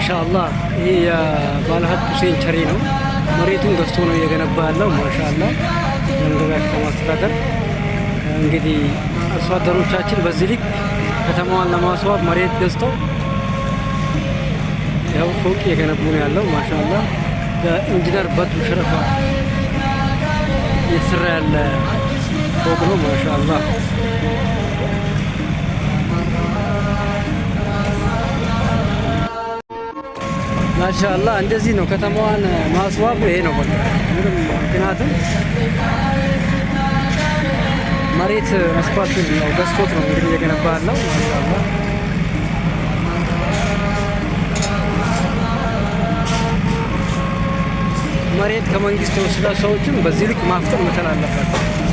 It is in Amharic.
ማሻአላህ ይሄ የባለሀብቱ ሁሴን ቸሬ ነው። መሬቱን ገዝቶ ነው እየገነባ ያለው። ማሻአላህ የመንገዳ ከተማ አስተዳደር እንግዲህ አርሶ አደሮቻችን በዚህ ልክ ከተማዋን ለማስዋብ መሬት ገዝተው ያው ፎቅ እየገነቡ ነው ያለው። ማሻአላህ በኢንጂነር በድሩ ሸረፋ እየተሰራ ያለ ፎቅ ነው። ማሻአላህ ማሻአላህ እንደዚህ ነው ከተማዋን ማስዋብ። ይሄ ነው በቃ ምንም ምክንያቱም መሬት አስፋልቱን ነው ገዝቶት ነው እንግዲህ እየገነባ ያለው። ማሻአላህ መሬት ከመንግስት የወሰደ ሰዎችም በዚህ ልክ ማፍጠን መቻል አለባቸው።